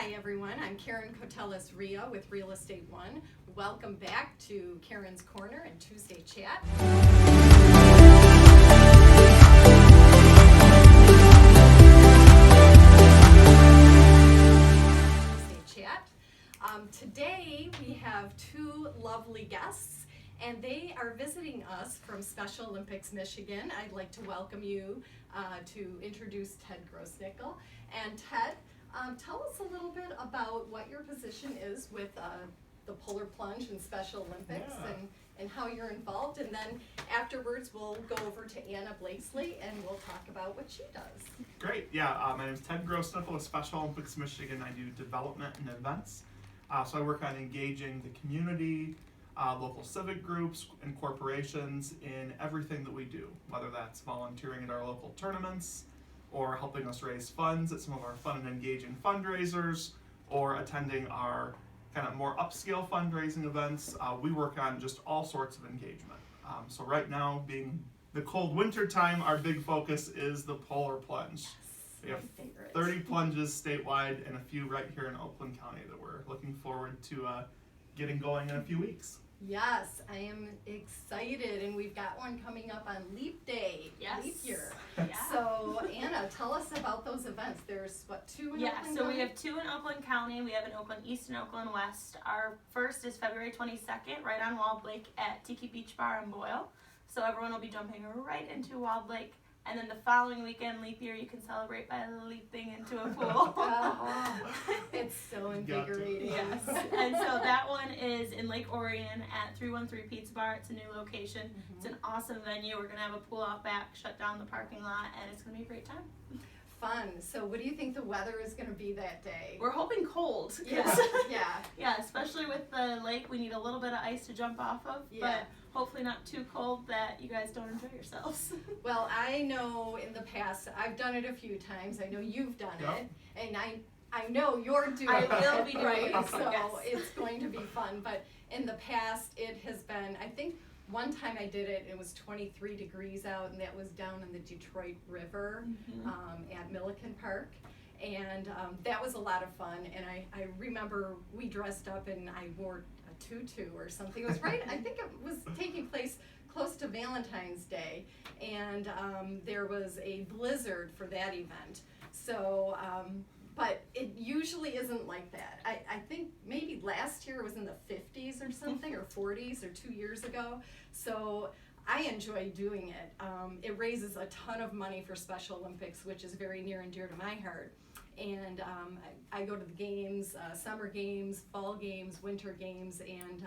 Hi everyone, I'm Caron Koteles Riha with Real Estate One. Welcome back to Caron's Corner and Tuesday Chat. Today we have two lovely guests, and they are visiting us from Special Olympics, Michigan. I'd like to welcome you to introduce ted.grossnickle. And Ted, tell us a little bit about what your position is with the Polar Plunge and Special Olympics, and how you're involved. And then afterwards we'll go over to Anna.Blakeslee and we'll talk about what she does. Great, my name is ted.grossnickle with Special Olympics Michigan. I do development and events. So I work on engaging the community, local civic groups, and corporations in everything that we do, whether that's volunteering at our local tournaments, or helping us raise funds at some of our fun and engaging fundraisers, or attending our kind of more upscale fundraising events. We work on just all sorts of engagement. So right now, being the cold winter time, our big focus is the Polar Plunge. We have 30 plunges statewide and a few right here in Oakland County that we're looking forward to getting going in a few weeks. Yes, I am excited, and we've got one coming up on Leap Day, Leap Year. Yeah. So Anna, tell us about those events. There's two in Oakland County? Yeah, so we have two in Oakland County. We have an Oakland East and Oakland West. Our first is February 22nd, right on Walled Lake at Tiki Beach Bar in Boyle. So everyone will be jumping right into Walled Lake. And then the following weekend, Leap Year, you can celebrate by leaping into a pool. It's so invigorating. Yes. And so that one is in Lake Orion at 313 Pizza Bar. It's a new location. Mm-hmm. It's an awesome venue. We're going to have a pool out back, shut down the parking lot, and it's going to be a great time. Fun. So what do you think the weather is going to be that day? We're hoping cold. Yeah. Yeah, especially with the lake, we need a little bit of ice to jump off of, but hopefully not too cold that you guys don't enjoy yourselves. Well, I know in the past, I've done it a few times. I know you've done it, and I know you're doing it. I will be doing it. So it's going to be fun. But in the past, it has been, I think, one time I did it, it was 23 degrees out, and that was down in the Detroit River at Milliken Park. And that was a lot of fun. And I remember we dressed up, and I wore a tutu or something. It was right, I think it was taking place close to Valentine's Day. And there was a blizzard for that event. So, but it usually isn't like that. I think maybe last year it was in the 50s or something, or 40s, or 2 years ago. So I enjoy doing it. It raises a ton of money for Special Olympics, which is very near and dear to my heart. And I go to the games, summer games, fall games, winter games, and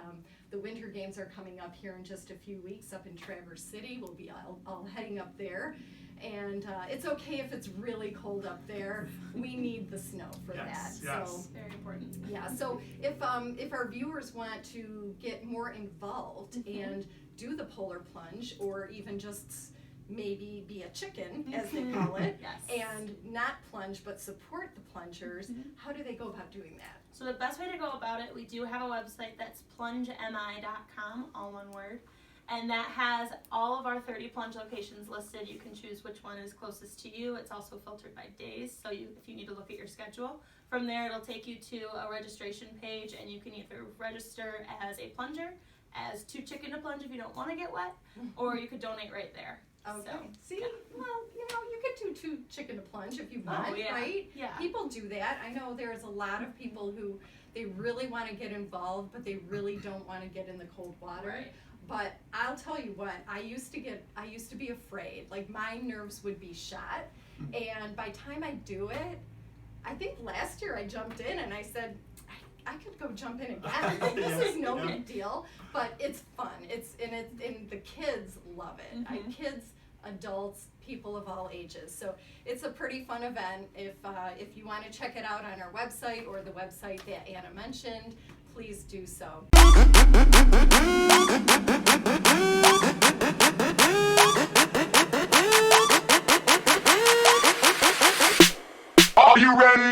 the winter games are coming up here in just a few weeks up in Traverse City. We'll be all heading up there. And it's okay if it's really cold up there. We need the snow for that. Yes. So very important. Yeah. So if our viewers want to get more involved and do the Polar Plunge, or even just maybe be a chicken, as they call it, and not plunge but support the plungers, how do they go about doing that? So the best way to go about it, we do have a website that's plungemi.com, all one word. And that has all of our 30 plunge locations listed. You can choose which one is closest to you. It's also filtered by days, so if you need to look at your schedule. From there, it'll take you to a registration page, and you can either register as a plunger, as two chicken to plunge if you don't want to get wet, or you could donate right there. Okay. So, see, well, you could do two chicken to plunge if you want, right? Yeah. People do that. I know there's a lot of people who they really want to get involved, but they really don't want to get in the cold water. Right. But I'll tell you what, I used to be afraid. Like, my nerves would be shot. And by the time I do it, I think last year I jumped in and I said, I could go jump in again. Like, this is no big deal, but it's fun. And the kids love it. Kids, adults, people of all ages. So it's a pretty fun event. If you want to check it out on our website or the website that Anna mentioned, please do so. Are you ready?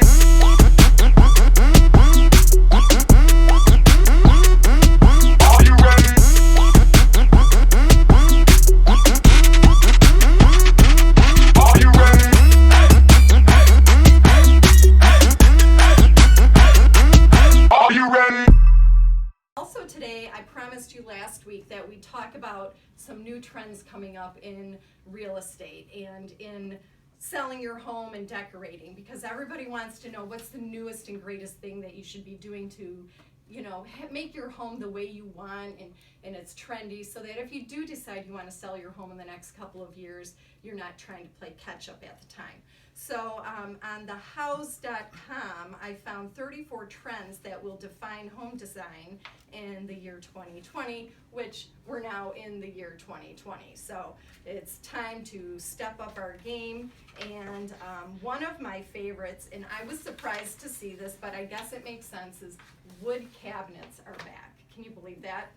next week that we talk about some new trends coming up in real estate and in selling your home and decorating, because everybody wants to know what's the newest and greatest thing that you should be doing to, you know, make your home the way you want, and it's trendy, so that if you do decide you want to sell your home in the next couple of years, you're not trying to play catch up at the time. So on thehouse.com, I found 34 trends that will define home design in the year 2020, which we're now in the year 2020. So it's time to step up our game. And one of my favorites, and I was surprised to see this, but I guess it makes sense, is wood cabinets are back. Can you believe that?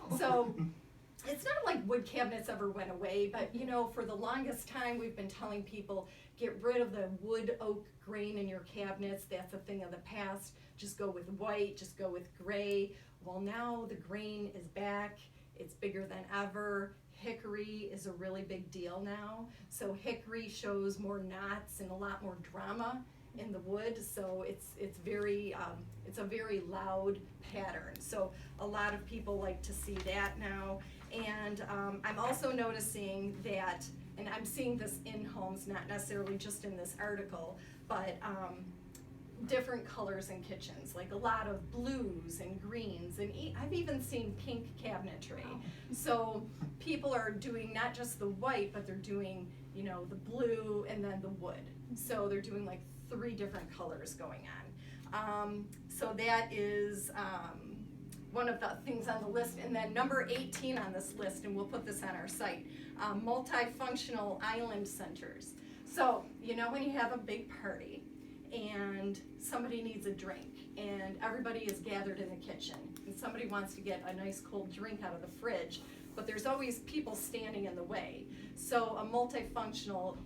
Oh. So it's not like wood cabinets ever went away, but you know, for the longest time we've been telling people, get rid of the wood oak grain in your cabinets. That's a thing of the past. Just go with white, just go with gray. Well, now the grain is back. It's bigger than ever. Hickory is a really big deal now. So hickory shows more knots and a lot more drama in the wood. So it's a very loud pattern. So a lot of people like to see that now. And I'm also noticing that, and I'm seeing this in homes, not necessarily just in this article, but different colors in kitchens, like a lot of blues and greens, and I've even seen pink cabinetry. So people are doing not just the white, but they're doing, you know, the blue and then the wood. So they're doing like 3 different colors going on. So that is one of the things on the list. And then number 18 on this list, and we'll put this on our site, multifunctional island centers. So, you know, when you have a big party and somebody needs a drink and everybody is gathered in the kitchen and somebody wants to get a nice cold drink out of the fridge, but there's always people standing in the way. So a multifunctional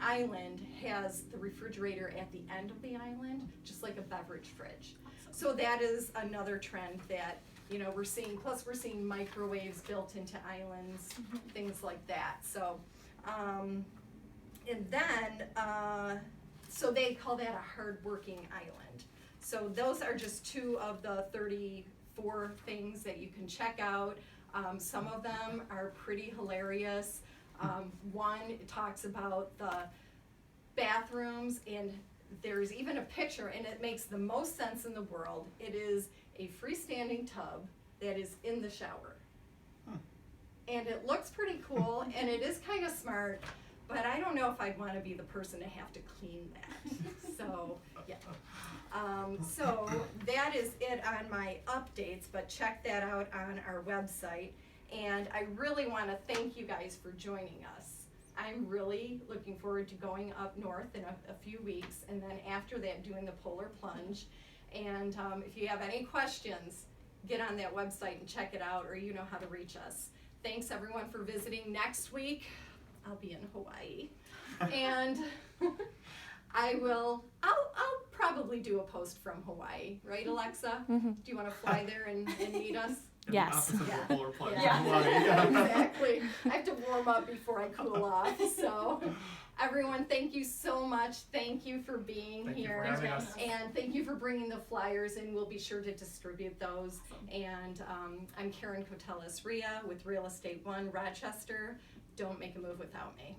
island has the refrigerator at the end of the island, just like a beverage fridge. So that is another trend that, you know, we're seeing. Plus we're seeing microwaves built into islands, things like that. So, and then, so they call that a hard-working island. So those are just 2 of the 34 things that you can check out. Some of them are pretty hilarious. One talks about the bathrooms, and there's even a picture, and it makes the most sense in the world. It is a freestanding tub that is in the shower. And it looks pretty cool, and it is kind of smart, but I don't know if I'd want to be the person to have to clean that. So, yeah. So that is it on my updates, but check that out on our website. And I really want to thank you guys for joining us. I'm really looking forward to going up north in a few weeks, and then after that doing the Polar Plunge. And if you have any questions, get on that website and check it out, or you know how to reach us. Thanks everyone for visiting. Next week, I'll be in Hawaii, and I'll probably do a post from Hawaii, right, Alexa? Mm-hmm. Do you want to fly there and meet us? Yes. The opposite of a Polar Plunge in Yeah. Hawaii. Yeah. Exactly. I have to warm up before I cool off. So, everyone, thank you so much. Thank you for being Thank you here. for having us. And thank you for bringing the flyers, and we'll be sure to distribute those. And I'm Caron Koteles, Riha with Real Estate One Rochester. Don't make a move without me.